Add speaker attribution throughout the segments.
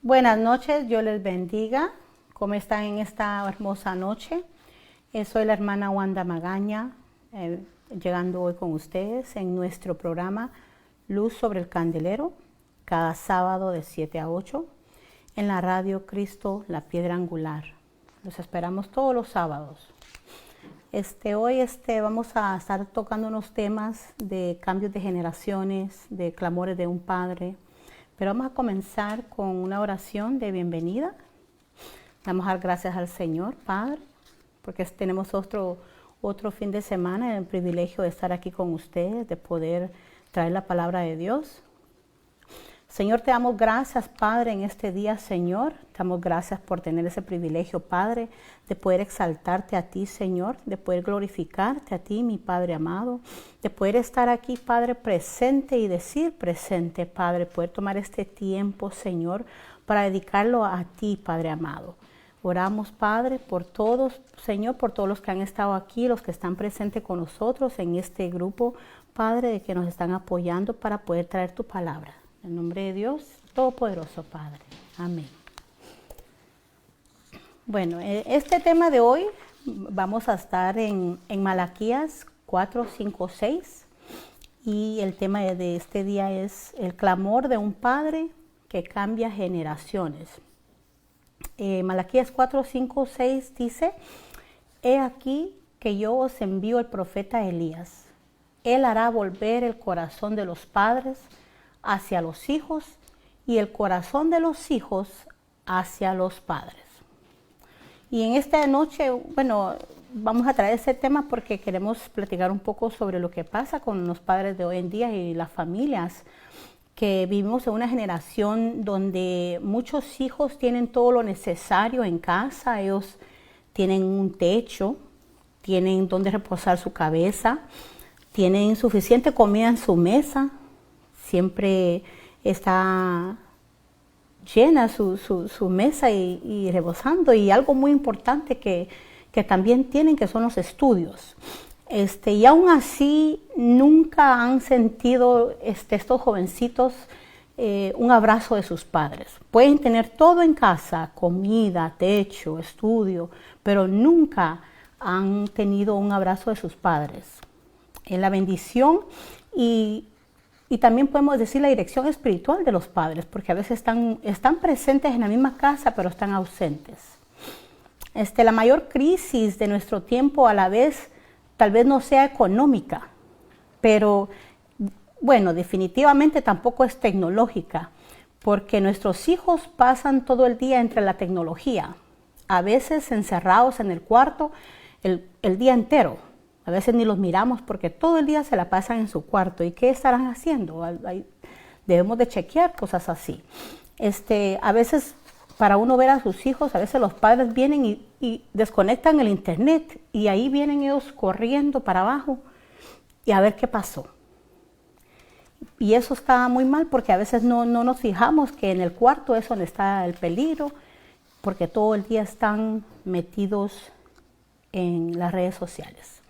Speaker 1: Buenas noches, Dios les bendiga. ¿Cómo están en esta hermosa noche? Soy la hermana Wanda Magaña, llegando hoy con ustedes en nuestro programa Luz sobre el Candelero, cada sábado de 7 a 8, en la radio Cristo, la Piedra Angular. Los esperamos todos los sábados. Hoy vamos a estar tocando unos temas de cambios de generaciones, de clamores de un padre. Pero vamos a comenzar con una oración de bienvenida. Vamos a dar gracias al Señor, Padre, porque tenemos otro fin de semana, el privilegio de estar aquí con ustedes, de poder traer la palabra de Dios. Señor, te damos gracias, Padre, en este día, Señor. Te damos gracias por tener ese privilegio, Padre, de poder exaltarte a ti, Señor, de poder glorificarte a ti, mi Padre amado, de poder estar aquí, Padre, presente y decir presente, Padre, poder tomar este tiempo, Señor, para dedicarlo a ti, Padre amado. Oramos, Padre, por todos, Señor, por todos los que han estado aquí, los que están presentes con nosotros en este grupo, Padre, de que nos están apoyando para poder traer tu palabra. En nombre de Dios, Todopoderoso, Padre. Amén. Bueno, este tema de hoy vamos a estar en Malaquías 4, 5, 6. Y el tema de este día es el clamor de un padre que cambia generaciones. Malaquías 4, 5, 6 dice: He aquí que yo os envío el profeta Elías. Él hará volver el corazón de los padres hacia los hijos y el corazón de los hijos hacia los padres. Y en esta noche, bueno, vamos a traer ese tema porque queremos platicar un poco sobre lo que pasa con los padres de hoy en día y las familias, que vivimos en una generación donde muchos hijos tienen todo lo necesario en casa. Ellos tienen un techo, tienen donde reposar su cabeza, tienen suficiente comida en su mesa, siempre está llena su mesa y rebosando. Y algo muy importante que también tienen, que son los estudios. Y aún así nunca han sentido estos jovencitos un abrazo de sus padres. Pueden tener todo en casa, comida, techo, estudio, pero nunca han tenido un abrazo de sus padres. En la bendición y también podemos decir la dirección espiritual de los padres, porque a veces están presentes en la misma casa, pero están ausentes. La mayor crisis de nuestro tiempo a la vez tal vez no sea económica, pero bueno, definitivamente tampoco es tecnológica, porque nuestros hijos pasan todo el día entre la tecnología, a veces encerrados en el cuarto el día entero. A veces ni los miramos porque todo el día se la pasan en su cuarto. ¿Y qué estarán haciendo? Debemos de chequear cosas así. A veces, para uno ver a sus hijos, a veces los padres vienen y desconectan el internet y ahí vienen ellos corriendo para abajo y a ver qué pasó. Y eso está muy mal porque a veces no nos fijamos que en el cuarto es donde está el peligro, porque todo el día están metidos en las redes sociales.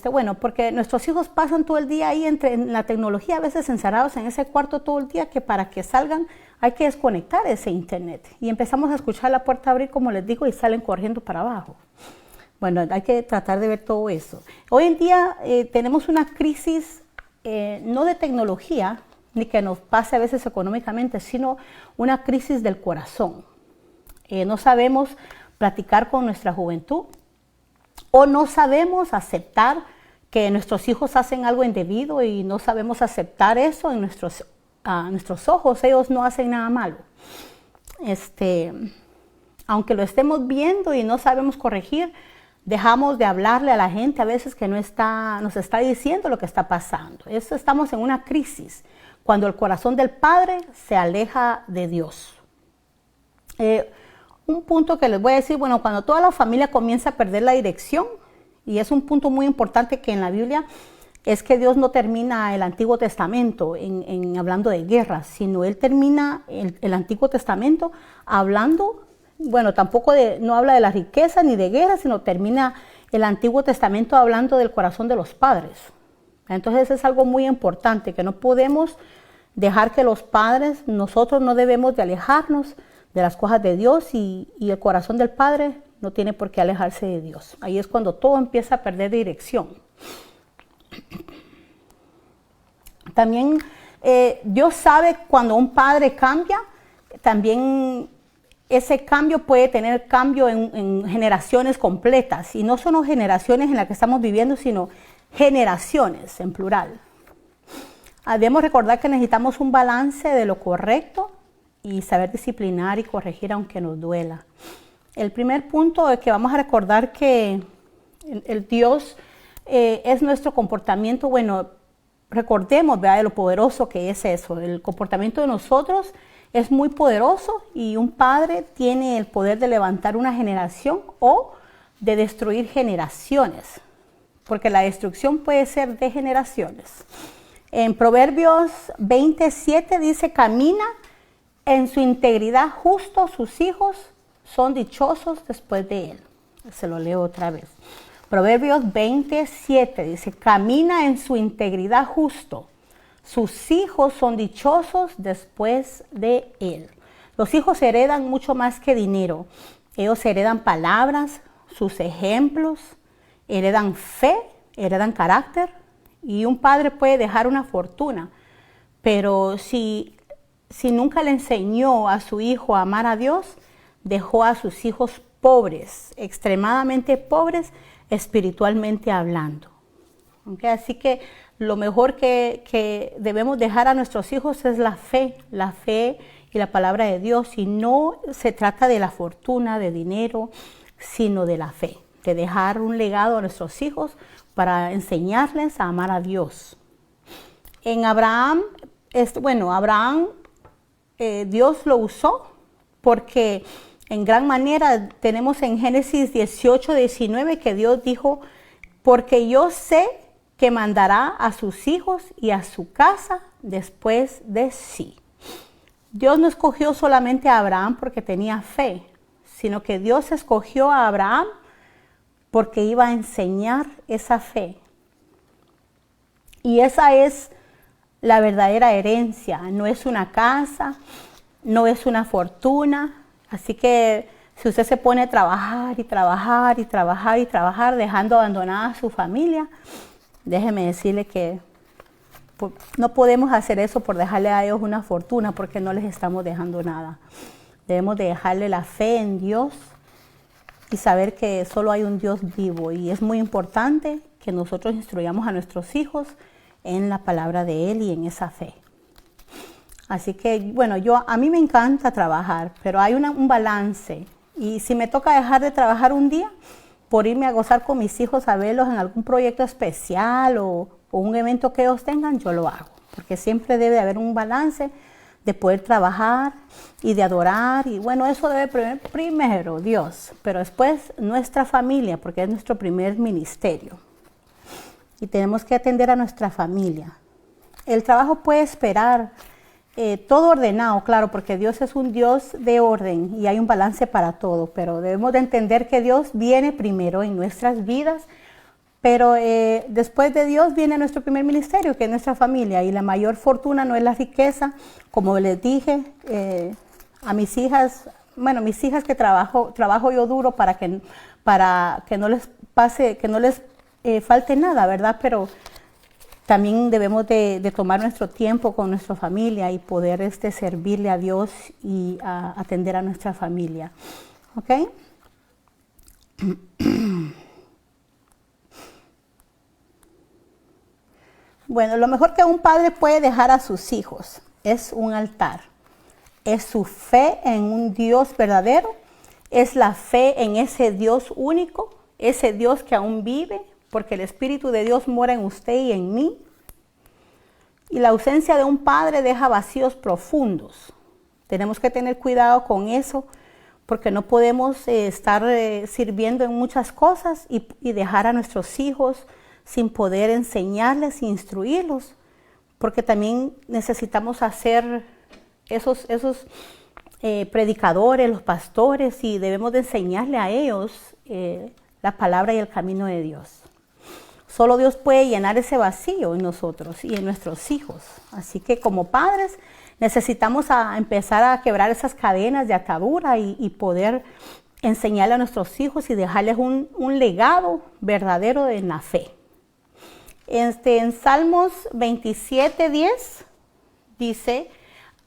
Speaker 1: Bueno, porque nuestros hijos pasan todo el día ahí en la tecnología, a veces encerrados en ese cuarto todo el día, que para que salgan hay que desconectar ese internet. Y empezamos a escuchar la puerta abrir, como les digo, y salen corriendo para abajo. Bueno, hay que tratar de ver todo eso. Hoy en día tenemos una crisis no de tecnología, ni que nos pase a veces económicamente, sino una crisis del corazón. No sabemos platicar con nuestra juventud, o no sabemos aceptar que nuestros hijos hacen algo indebido y no sabemos aceptar eso a nuestros ojos. Ellos no hacen nada malo. Aunque lo estemos viendo y no sabemos corregir, dejamos de hablarle a la gente a veces que nos está diciendo lo que está pasando. Estamos en una crisis cuando el corazón del padre se aleja de Dios. Un punto que les voy a decir, bueno, cuando toda la familia comienza a perder la dirección, y es un punto muy importante que en la Biblia es que Dios no termina el Antiguo Testamento en hablando de guerras, sino Él termina el Antiguo Testamento hablando, bueno, tampoco no habla de la riqueza ni de guerra, sino termina el Antiguo Testamento hablando del corazón de los padres. Entonces es algo muy importante, que no podemos dejar que los padres, nosotros no debemos de alejarnos de las cosas de Dios y el corazón del padre no tiene por qué alejarse de Dios. Ahí es cuando todo empieza a perder dirección. También Dios sabe cuando un padre cambia, también ese cambio puede tener cambio en generaciones completas. Y no solo generaciones en las que estamos viviendo, sino generaciones en plural. Debemos recordar que necesitamos un balance de lo correcto y saber disciplinar y corregir aunque nos duela. El primer punto es que vamos a recordar que el Dios es nuestro comportamiento. Bueno, recordemos, ¿verdad?, de lo poderoso que es eso. El comportamiento de nosotros es muy poderoso y un padre tiene el poder de levantar una generación o de destruir generaciones, porque la destrucción puede ser de generaciones. En Proverbios 27 dice, camina en su integridad justo, sus hijos son dichosos después de él. Se lo leo otra vez. Proverbios 27 dice, camina en su integridad justo, sus hijos son dichosos después de él. Los hijos heredan mucho más que dinero. Ellos heredan palabras, sus ejemplos, heredan fe, heredan carácter. Y un padre puede dejar una fortuna, pero si nunca le enseñó a su hijo a amar a Dios, dejó a sus hijos pobres, extremadamente pobres, espiritualmente hablando. ¿Okay? Así que lo mejor que debemos dejar a nuestros hijos es la fe y la palabra de Dios. Y no se trata de la fortuna, de dinero, sino de la fe, de dejar un legado a nuestros hijos para enseñarles a amar a Dios. En Abraham, Dios lo usó porque en gran manera tenemos en Génesis 18:19 que Dios dijo, porque yo sé que mandará a sus hijos y a su casa después de sí. Dios no escogió solamente a Abraham porque tenía fe, sino que Dios escogió a Abraham porque iba a enseñar esa fe. Y esa es la verdadera herencia. No es una casa, no es una fortuna. Así que si usted se pone a trabajar y trabajar y trabajar y trabajar, dejando abandonada a su familia, déjeme decirle que no podemos hacer eso por dejarle a ellos una fortuna, porque no les estamos dejando nada. Debemos de dejarle la fe en Dios y saber que solo hay un Dios vivo. Y es muy importante que nosotros instruyamos a nuestros hijos en la palabra de Él y en esa fe. Así que, bueno, a mí me encanta trabajar, pero hay un balance. Y si me toca dejar de trabajar un día por irme a gozar con mis hijos, a verlos en algún proyecto especial o un evento que ellos tengan, yo lo hago. Porque siempre debe haber un balance de poder trabajar y de adorar. Y bueno, eso debe primero Dios, pero después nuestra familia, porque es nuestro primer ministerio. Y tenemos que atender a nuestra familia. El trabajo puede esperar, todo ordenado, claro, porque Dios es un Dios de orden y hay un balance para todo, pero debemos de entender que Dios viene primero en nuestras vidas, pero después de Dios viene nuestro primer ministerio, que es nuestra familia, y la mayor fortuna no es la riqueza, como les dije a mis hijas, mis hijas que trabajo yo duro para que no les pase, que no les falte nada, ¿verdad? Pero también debemos de tomar nuestro tiempo con nuestra familia y poder servirle a Dios y atender a nuestra familia. ¿Ok? Bueno, lo mejor que un padre puede dejar a sus hijos es un altar. Es su fe en un Dios verdadero. Es la fe en ese Dios único, ese Dios que aún vive, porque el Espíritu de Dios mora en usted y en mí. Y la ausencia de un padre deja vacíos profundos. Tenemos que tener cuidado con eso, porque no podemos estar sirviendo en muchas cosas y dejar a nuestros hijos sin poder enseñarles e instruirlos, porque también necesitamos hacer esos predicadores, los pastores, y debemos de enseñarle a ellos la palabra y el camino de Dios. Solo Dios puede llenar ese vacío en nosotros y en nuestros hijos. Así que como padres necesitamos empezar a quebrar esas cadenas de atadura y poder enseñarle a nuestros hijos y dejarles un legado verdadero en la fe. En Salmos 27:10 dice,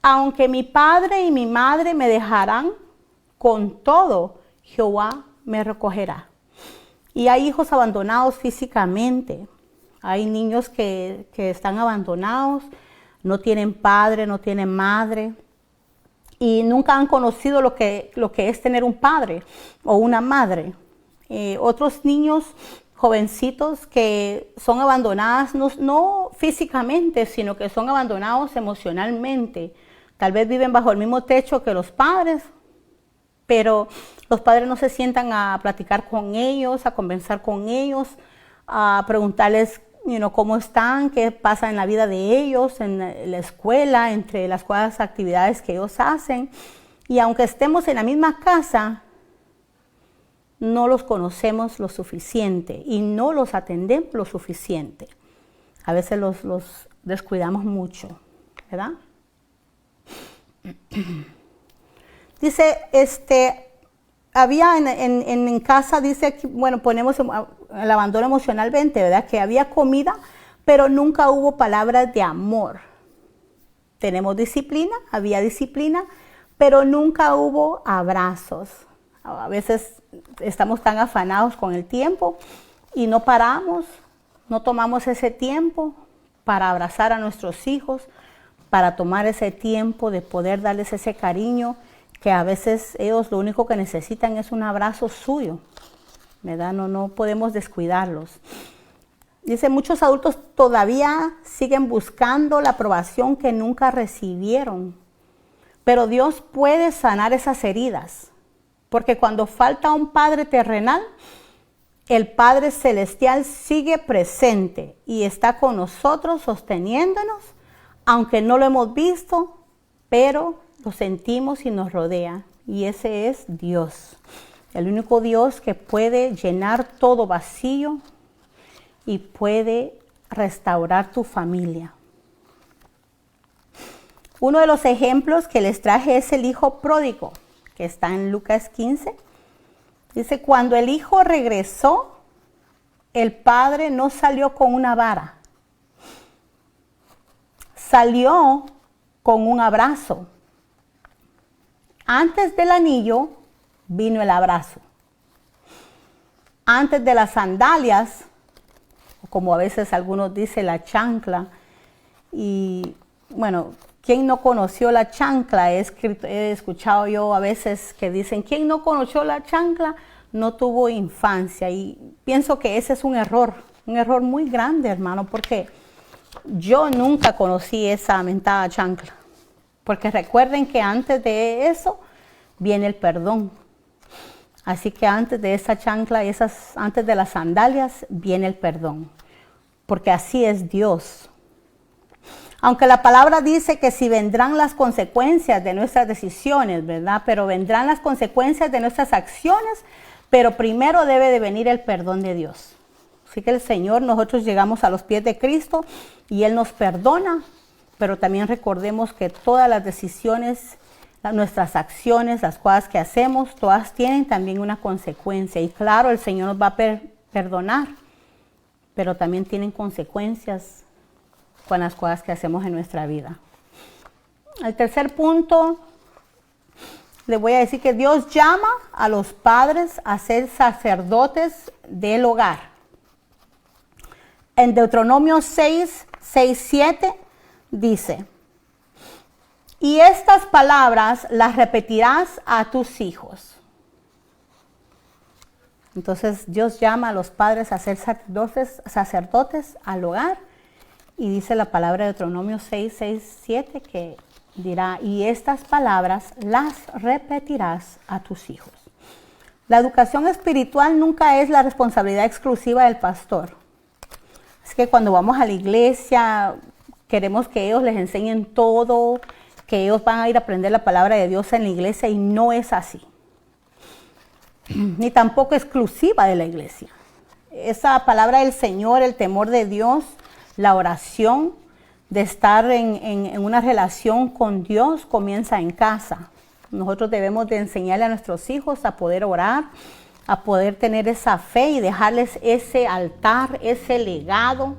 Speaker 1: aunque mi padre y mi madre me dejarán, con todo Jehová me recogerá. Y hay hijos abandonados físicamente, hay niños que están abandonados, no tienen padre, no tienen madre, y nunca han conocido lo que es tener un padre o una madre. Otros niños jovencitos que son abandonados, no físicamente, sino que son abandonados emocionalmente. Tal vez viven bajo el mismo techo que los padres, pero los padres no se sientan a platicar con ellos, a conversar con ellos, a preguntarles cómo están, qué pasa en la vida de ellos, en la escuela, entre las cuantas actividades que ellos hacen. Y aunque estemos en la misma casa, no los conocemos lo suficiente y no los atendemos lo suficiente. A veces los descuidamos mucho, ¿verdad? Dice, había en casa, dice, bueno, ponemos el abandono emocional 20, ¿verdad? Que había comida, pero nunca hubo palabras de amor. Tenemos disciplina, había disciplina, pero nunca hubo abrazos. A veces estamos tan afanados con el tiempo y no paramos, no tomamos ese tiempo para abrazar a nuestros hijos, para tomar ese tiempo de poder darles ese cariño, que a veces ellos lo único que necesitan es un abrazo suyo, ¿verdad? No podemos descuidarlos. Dice, muchos adultos todavía siguen buscando la aprobación que nunca recibieron, pero Dios puede sanar esas heridas, porque cuando falta un Padre terrenal, el Padre celestial sigue presente y está con nosotros sosteniéndonos, aunque no lo hemos visto, pero lo sentimos y nos rodea. Y ese es Dios, el único Dios que puede llenar todo vacío y puede restaurar tu familia. Uno de los ejemplos que les traje es el hijo pródigo, que está en Lucas 15. Dice, cuando el hijo regresó, el padre no salió con una vara, salió con un abrazo. Antes del anillo vino el abrazo. Antes de las sandalias, como a veces algunos dicen, la chancla. Y bueno, ¿quién no conoció la chancla? He escuchado yo a veces que dicen, ¿quién no conoció la chancla? No tuvo infancia. Y pienso que ese es un error muy grande, hermano, porque yo nunca conocí esa mentada chancla. Porque recuerden que antes de eso viene el perdón. Así que antes de esa chancla, antes de las sandalias, viene el perdón. Porque así es Dios. Aunque la palabra dice que si vendrán las consecuencias de nuestras decisiones, ¿verdad? Pero vendrán las consecuencias de nuestras acciones, pero primero debe de venir el perdón de Dios. Así que el Señor, nosotros llegamos a los pies de Cristo y Él nos perdona, pero también recordemos que todas las decisiones, nuestras acciones, las cosas que hacemos, todas tienen también una consecuencia. Y claro, el Señor nos va a perdonar, pero también tienen consecuencias con las cosas que hacemos en nuestra vida. El tercer punto, le voy a decir que Dios llama a los padres a ser sacerdotes del hogar. En Deuteronomio 6:7 dice, y estas palabras las repetirás a tus hijos. Entonces Dios llama a los padres a ser sacerdotes al hogar. Y dice la palabra de Deuteronomio 6:7 que dirá, y estas palabras las repetirás a tus hijos. La educación espiritual nunca es la responsabilidad exclusiva del pastor. Es que cuando vamos a la iglesia, queremos que ellos les enseñen todo, que ellos van a ir a aprender la palabra de Dios en la iglesia, y no es así. Ni tampoco exclusiva de la iglesia. esa palabra del Señor, el temor de Dios, la oración, de estar en una relación con Dios, comienza en casa. Nosotros debemos de enseñarle a nuestros hijos a poder orar, a poder tener esa fe y dejarles ese altar, ese legado.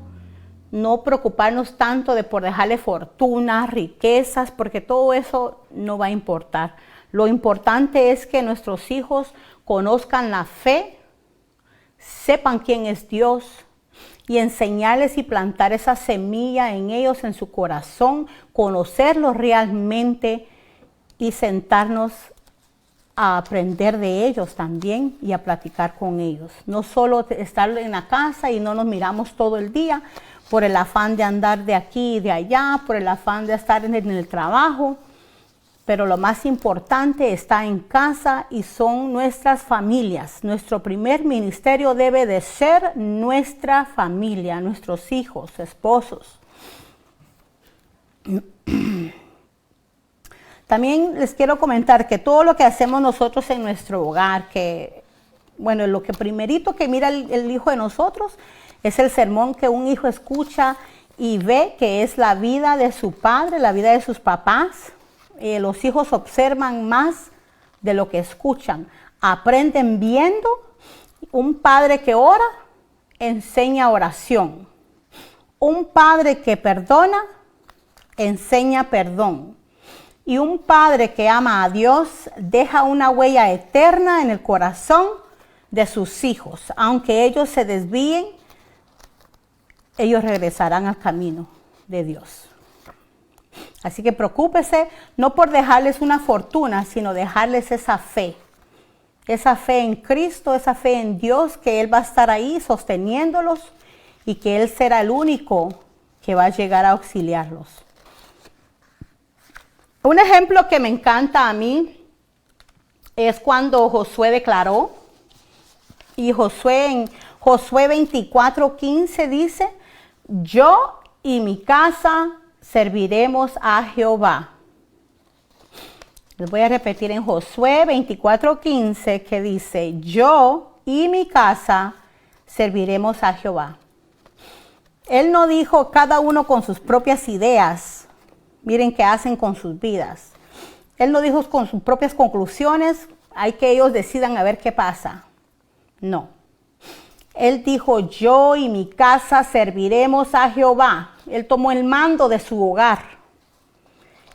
Speaker 1: No preocuparnos tanto de por dejarle fortunas, riquezas, porque todo eso no va a importar. Lo importante es que nuestros hijos conozcan la fe, sepan quién es Dios y enseñarles y plantar esa semilla en ellos, en su corazón, conocerlos realmente y sentarnos a aprender de ellos también y a platicar con ellos. No solo estar en la casa y no nos miramos todo el día por el afán de andar de aquí y de allá, por el afán de estar en el trabajo, pero lo más importante está en casa y son nuestras familias. Nuestro primer ministerio debe de ser nuestra familia, nuestros hijos, esposos. También les quiero comentar que todo lo que hacemos nosotros en nuestro hogar, lo que primerito que mira el hijo de nosotros es el sermón que un hijo escucha y ve, que es la vida de su padre, la vida de sus papás. Los hijos observan más de lo que escuchan, aprenden viendo. Un padre que ora enseña oración. Un padre que perdona enseña perdón. Y un padre que ama a Dios deja una huella eterna en el corazón de sus hijos. Aunque ellos se desvíen, ellos regresarán al camino de Dios. Así que preocúpese no por dejarles una fortuna, sino dejarles esa fe en Cristo, esa fe en Dios, que Él va a estar ahí sosteniéndolos y que Él será el único que va a llegar a auxiliarlos. Un ejemplo que me encanta a mí es cuando Josué declaró, y en Josué 24:15 dice: yo y mi casa serviremos a Jehová. Les voy a repetir en Josué 24:15 que dice: yo y mi casa serviremos a Jehová. Él no dijo cada uno con sus propias ideas. Miren qué hacen con sus vidas. Él no dijo con sus propias conclusiones, hay que ellos decidan a ver qué pasa. No. Él dijo: yo y mi casa serviremos a Jehová. Él tomó el mando de su hogar.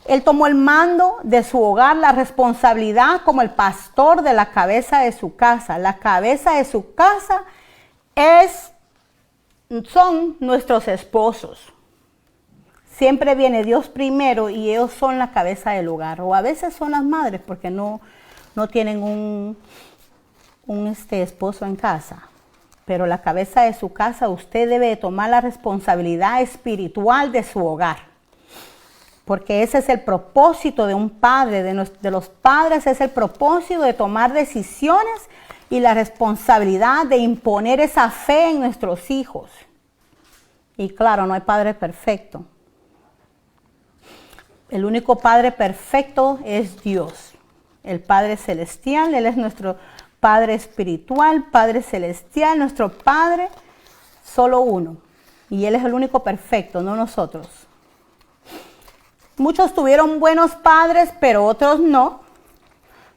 Speaker 1: Él tomó el mando de su hogar, la responsabilidad como el pastor de la cabeza de su casa. La cabeza de su casa son nuestros esposos. Siempre viene Dios primero y ellos son la cabeza del hogar. O a veces son las madres porque no tienen un esposo en casa. Pero la cabeza de su casa, usted debe de tomar la responsabilidad espiritual de su hogar. Porque ese es el propósito de un padre, de los padres es el propósito de tomar decisiones y la responsabilidad de imponer esa fe en nuestros hijos. Y claro, no hay padre perfecto. El único Padre perfecto es Dios, el Padre celestial. Él es nuestro Padre espiritual, Padre celestial, nuestro Padre, solo uno. Y Él es el único perfecto, no nosotros. Muchos tuvieron buenos padres, pero otros no.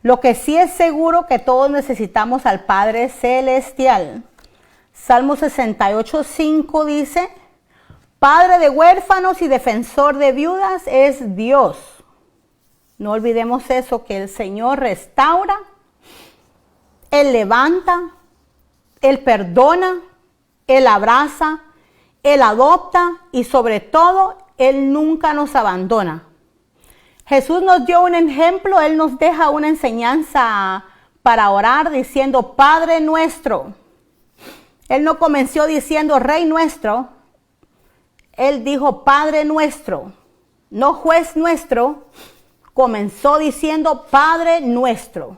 Speaker 1: Lo que sí es seguro que todos necesitamos al Padre celestial. Salmo 68:5 dice: Padre de huérfanos y defensor de viudas es Dios. No olvidemos eso, que el Señor restaura, Él levanta, Él perdona, Él abraza, Él adopta y sobre todo, Él nunca nos abandona. Jesús nos dio un ejemplo, Él nos deja una enseñanza para orar diciendo: Padre nuestro. Él no comenzó diciendo Rey nuestro. Él dijo Padre nuestro, no Juez nuestro. Comenzó diciendo Padre nuestro,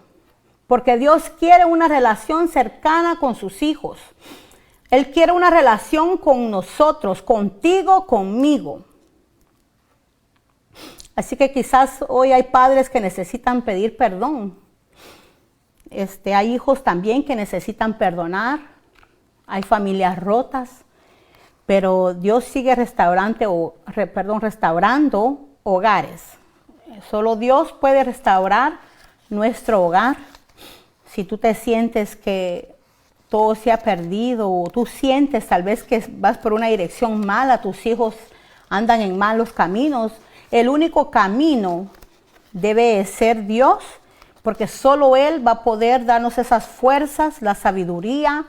Speaker 1: porque Dios quiere una relación cercana con sus hijos. Él quiere una relación con nosotros, contigo, conmigo. Así que quizás hoy hay padres que necesitan pedir perdón. Hay hijos también que necesitan perdonar. hay familias rotas, pero Dios sigue restaurando hogares. Solo Dios puede restaurar nuestro hogar. Si tú te sientes que todo se ha perdido o tú sientes tal vez que vas por una dirección mala, tus hijos andan en malos caminos, el único camino debe ser Dios, porque solo Él va a poder darnos esas fuerzas, la sabiduría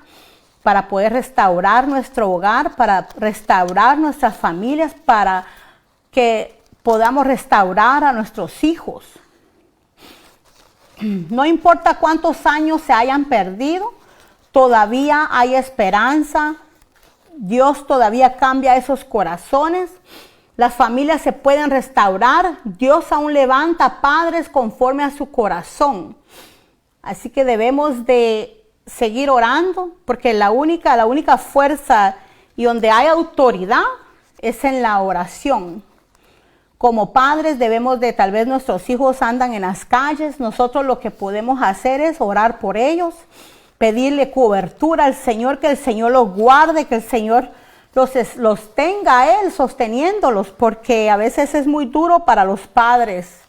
Speaker 1: para poder restaurar nuestro hogar, para restaurar nuestras familias, para que podamos restaurar a nuestros hijos. No importa cuántos años se hayan perdido, todavía hay esperanza. Dios todavía cambia esos corazones. Las familias se pueden restaurar. Dios aún levanta padres conforme a su corazón. Así que debemos de seguir orando, porque la única fuerza y donde hay autoridad es en la oración. Como padres debemos de, tal vez nuestros hijos andan en las calles, nosotros lo que podemos hacer es orar por ellos, pedirle cobertura al Señor, que el Señor los guarde, que el Señor los tenga a Él sosteniéndolos, porque a veces es muy duro para los padres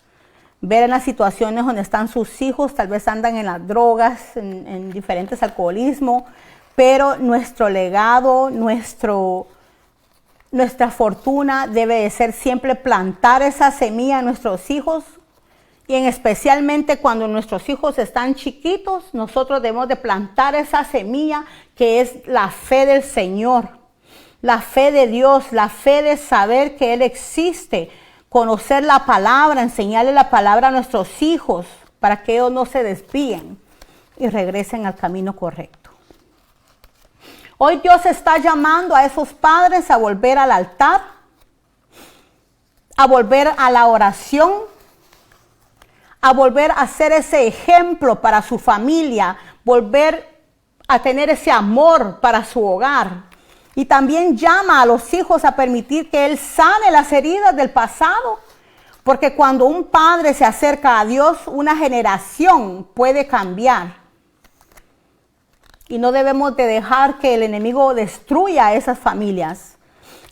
Speaker 1: ver en las situaciones donde están sus hijos, tal vez andan en las drogas, en diferentes alcoholismos, pero nuestro legado, nuestra fortuna debe de ser siempre plantar esa semilla en nuestros hijos, y especialmente cuando nuestros hijos están chiquitos, nosotros debemos de plantar esa semilla que es la fe del Señor, la fe de Dios, la fe de saber que Él existe, conocer la palabra, enseñarle la palabra a nuestros hijos para que ellos no se desvíen y regresen al camino correcto. Hoy Dios está llamando a esos padres a volver al altar, a volver a la oración, a volver a ser ese ejemplo para su familia, volver a tener ese amor para su hogar. Y también llama a los hijos a permitir que Él sane las heridas del pasado, porque cuando un padre se acerca a Dios, una generación puede cambiar. Y no debemos de dejar que el enemigo destruya a esas familias.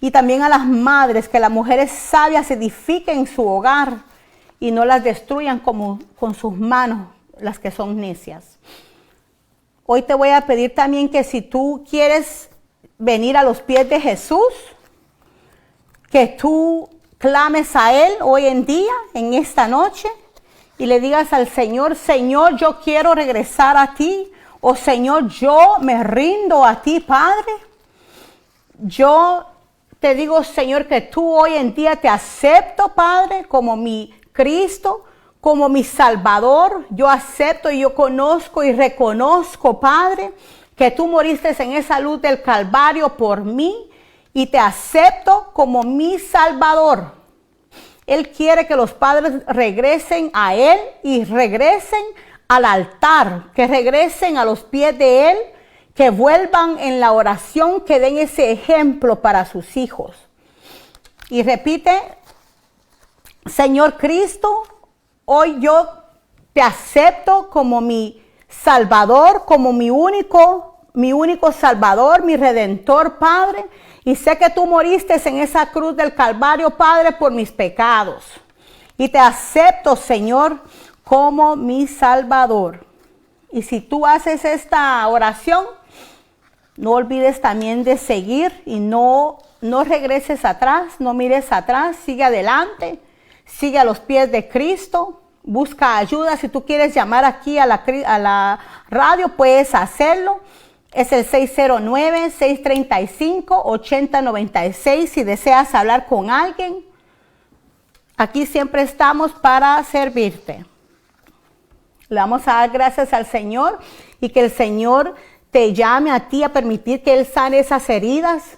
Speaker 1: Y también a las madres, que las mujeres sabias edifiquen su hogar y no las destruyan como con sus manos las que son necias. Hoy te voy a pedir también que si tú quieres venir a los pies de Jesús, que tú clames a Él hoy en día, en esta noche, y le digas al Señor: Señor, yo quiero regresar a ti. O Señor, yo me rindo a ti, Padre. Yo te digo, Señor, que tú hoy en día te acepto, Padre, como mi Cristo, como mi Salvador. Yo acepto y yo conozco y reconozco, Padre, que tú moriste en esa luz del Calvario por mí, y te acepto como mi Salvador. Él quiere que los padres regresen a Él y regresen al altar, que regresen a los pies de Él, que vuelvan en la oración, que den ese ejemplo para sus hijos. Y repite: Señor Cristo, hoy yo te acepto como mi Salvador, como mi único Salvador, mi Redentor, Padre. Y sé que tú moriste en esa cruz del Calvario, Padre, por mis pecados. Y te acepto, Señor, como mi Salvador. Y si tú haces esta oración, no olvides también de seguir y no regreses atrás, no mires atrás, sigue adelante, sigue a los pies de Cristo. Busca ayuda. Si tú quieres llamar aquí a la radio, puedes hacerlo. Es el 609-635-8096. Si deseas hablar con alguien, aquí siempre estamos para servirte. Le vamos a dar gracias al Señor, y que el Señor te llame a ti a permitir que Él sane esas heridas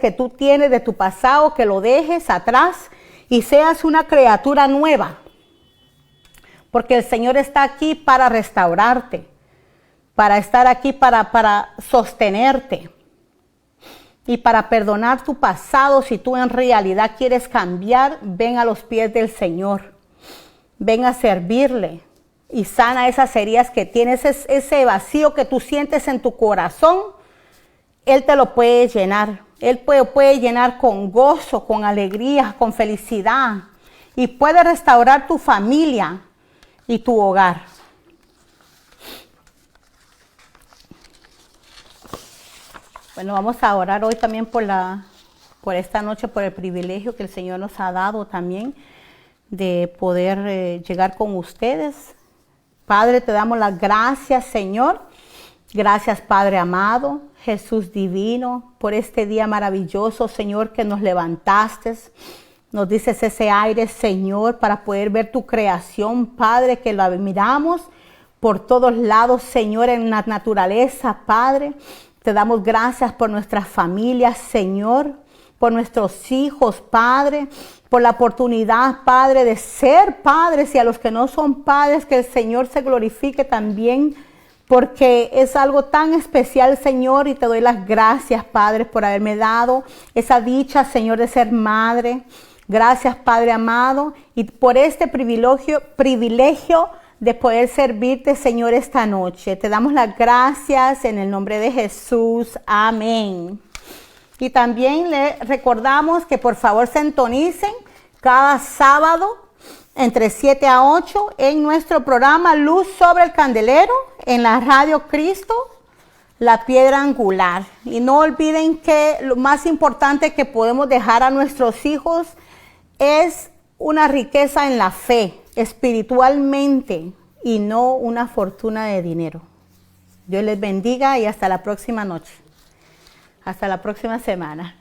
Speaker 1: que tú tienes de tu pasado, que lo dejes atrás y seas una criatura nueva. Porque el Señor está aquí para restaurarte, para estar aquí para sostenerte y para perdonar tu pasado. Si tú en realidad quieres cambiar, ven a los pies del Señor. Ven a servirle y sana esas heridas que tienes, ese vacío que tú sientes en tu corazón. Él te lo puede llenar. Él puede llenar con gozo, con alegría, con felicidad. Y puede restaurar tu familia y tu hogar. Bueno, vamos a orar hoy también por esta noche, por el privilegio que el Señor nos ha dado también de poder llegar con ustedes. Padre, te damos las gracias, Señor. Gracias, Padre amado, Jesús divino, por este día maravilloso, Señor, que nos levantaste. Nos dices ese aire, Señor, para poder ver tu creación, Padre, que la miramos por todos lados, Señor, en la naturaleza, Padre. Te damos gracias por nuestras familias, Señor, por nuestros hijos, Padre, por la oportunidad, Padre, de ser padres, y a los que no son padres, que el Señor se glorifique también, porque es algo tan especial, Señor, y te doy las gracias, Padre, por haberme dado esa dicha, Señor, de ser madre. Gracias, Padre amado, y por este privilegio de poder servirte, Señor, esta noche. Te damos las gracias en el nombre de Jesús. Amén. Y también le recordamos que por favor sintonicen cada sábado entre 7 a 8 en nuestro programa Luz sobre el Candelero en la Radio Cristo, la piedra angular. Y no olviden que lo más importante que podemos dejar a nuestros hijos es una riqueza en la fe, espiritualmente, y no una fortuna de dinero. Dios les bendiga y hasta la próxima noche. Hasta la próxima semana.